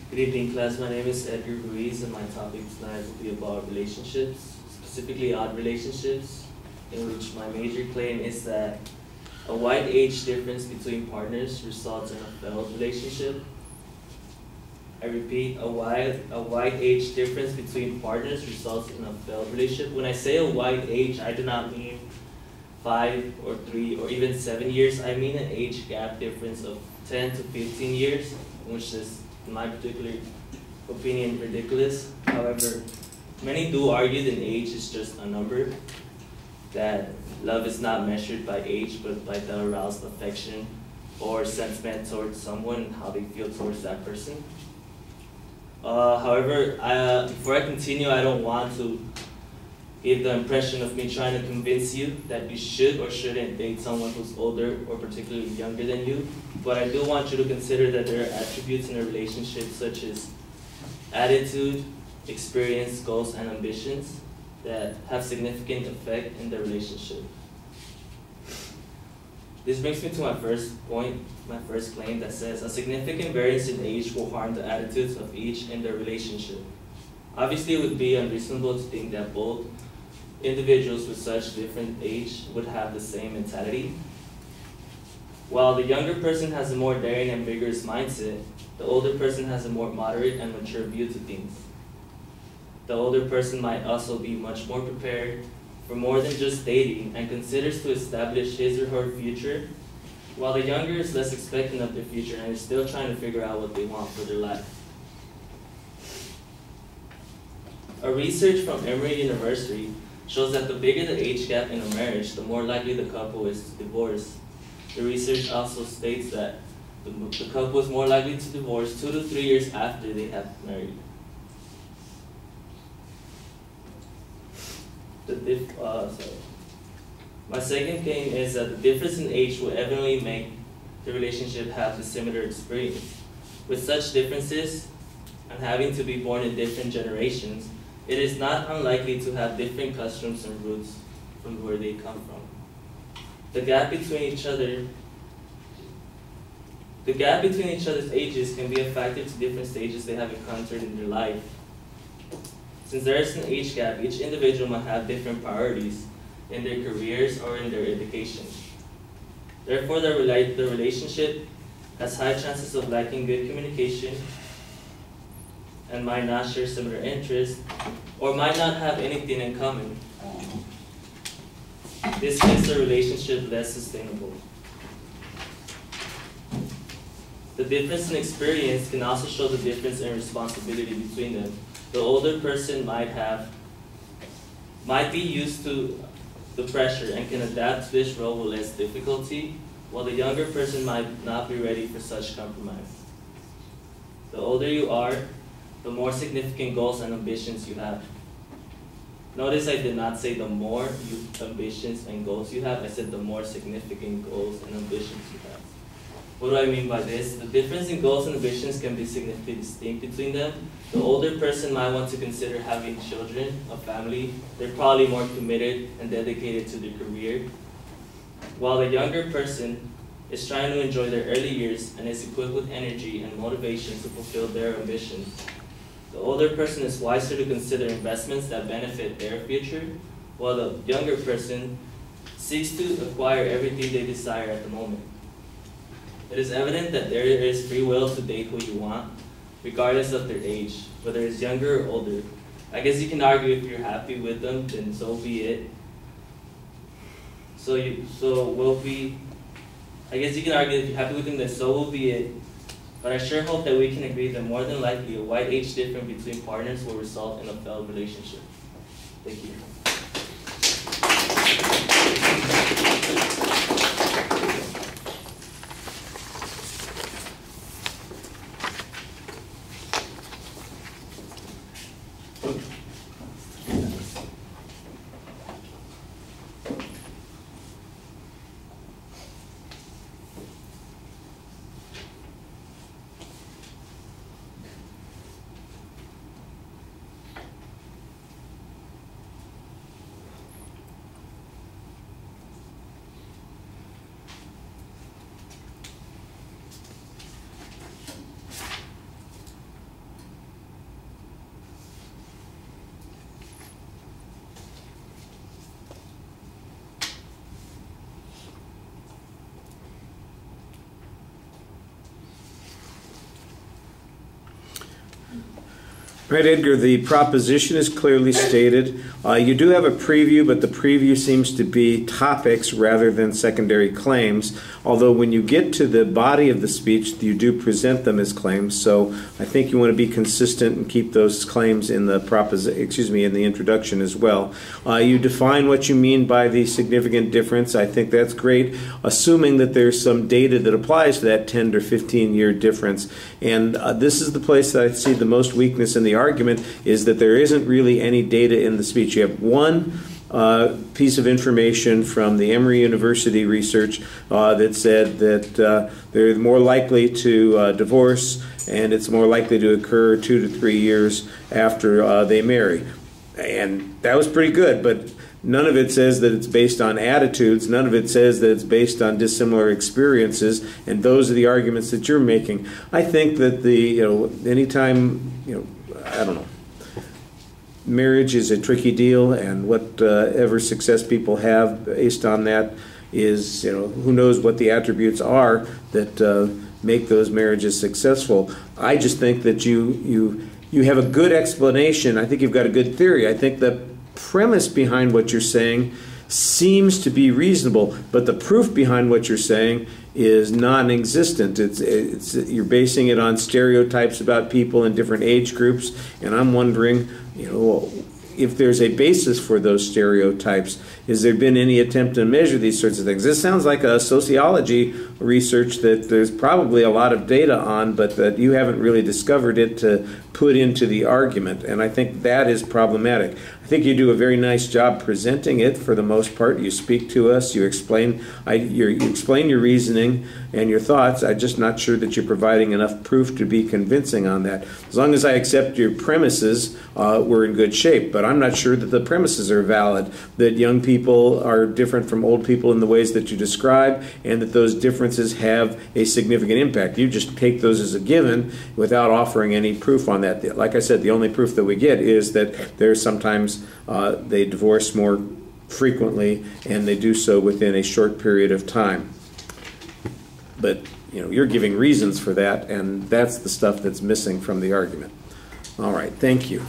Good evening, class. My name is Edgar COF, and my topic tonight will be about relationships, specifically odd relationships, in which my major claim is that a wide age difference between partners results in a failed relationship. I repeat, a wide age difference between partners results in a failed relationship. When I say a wide age, I do not mean 5 or 3 or even 7 years. I mean an age gap difference of 10 to 15 years, which is, in my particular opinion, ridiculous. However, many do argue that age is just a number, that love is not measured by age, but by the aroused affection or sentiment towards someone and how they feel towards that person. However, before I continue, I don't want to give the impression of me trying to convince you that you should or shouldn't date someone who's older or particularly younger than you, but I do want you to consider that there are attributes in a relationship such as attitude, experience, goals, and ambitions that have significant effect in the relationship. This brings me to my first point, my first claim that says a significant variance in age will harm the attitudes of each in the relationship. Obviously, it would be unreasonable to think that both individuals with such different age would have the same mentality. While the younger person has a more daring and vigorous mindset, the older person has a more moderate and mature view to things. The older person might also be much more prepared for more than just dating and considers to establish his or her future, while the younger is less expectant of their future and is still trying to figure out what they want for their life. A research from Emory University shows that the bigger the age gap in a marriage, the more likely the couple is to divorce. The research also states that the couple is more likely to divorce 2 to 3 years after they have married. My second claim is that the difference in age will evidently make the relationship have a similar experience. With such differences, and having to be born in different generations, it is not unlikely to have different customs and roots from where they come from. The gap between each other's ages can be a factor to different stages they have encountered in their life. Since there is an age gap, each individual might have different priorities in their careers or in their education. Therefore, the relationship has high chances of lacking good communication and might not share similar interests or might not have anything in common. This makes the relationship less sustainable. The difference in experience can also show the difference in responsibility between them. The older person might be used to the pressure and can adapt to this role with less difficulty, while the younger person might not be ready for such compromise. The older you are, the more significant goals and ambitions you have. Notice I did not say the more ambitions and goals you have, I said the more significant goals and ambitions you have. What do I mean by this? The difference in goals and ambitions can be significantly distinct between them. The older person might want to consider having children, a family. They're probably more committed and dedicated to their career. While the younger person is trying to enjoy their early years and is equipped with energy and motivation to fulfill their ambitions. The older person is wiser to consider investments that benefit their future, while the younger person seeks to acquire everything they desire at the moment. It is evident that there is free will to date who you want, regardless of their age, whether it's younger or older. I guess you can argue if you're happy with them, then so be it. I guess you can argue if you're happy with them, then so will be it. But I sure hope that we can agree that more than likely a wide age difference between partners will result in a failed relationship. Thank you. Right, Edgar, the proposition is clearly stated. You do have a preview, but the preview seems to be topics rather than secondary claims, although when you get to the body of the speech, you do present them as claims. So I think you want to be consistent and keep those claims in the in the introduction as well. You define what you mean by the significant difference. I think that's great, assuming that there's some data that applies to that 10 to 15-year difference. And this is the place that I see the most weakness in the argument, is that there isn't really any data in the speech. You have one piece of information from the Emory University research that said that they're more likely to divorce, and it's more likely to occur 2 to 3 years after they marry. And that was pretty good, but none of it says that it's based on attitudes. None of it says that it's based on dissimilar experiences, and those are the arguments that you're making. I think that anytime, I don't know, marriage is a tricky deal, and whatever success people have based on that is, who knows what the attributes are that make those marriages successful. I just think that you have a good explanation. I think you've got a good theory. I think the premise behind what you're saying seems to be reasonable, but the proof behind what you're saying is non-existent. You're basing it on stereotypes about people in different age groups, and I'm wondering, if there's a basis for those stereotypes. Has there been any attempt to measure these sorts of things? This sounds like a sociology research that there's probably a lot of data on, but that you haven't really discovered it to put into the argument, and I think that is problematic. I think you do a very nice job presenting it for the most part. You speak to us, you explain your reasoning and your thoughts. I'm just not sure that you're providing enough proof to be convincing on that. As long as I accept your premises, we're in good shape, but I'm not sure that the premises are valid, that young people are different from old people in the ways that you describe, and that those differences have a significant impact. You just take those as a given without offering any proof on that. Like I said, the only proof that we get is that there's sometimes they divorce more frequently, and they do so within a short period of time. But you're giving reasons for that, and that's the stuff that's missing from the argument. All right, thank you.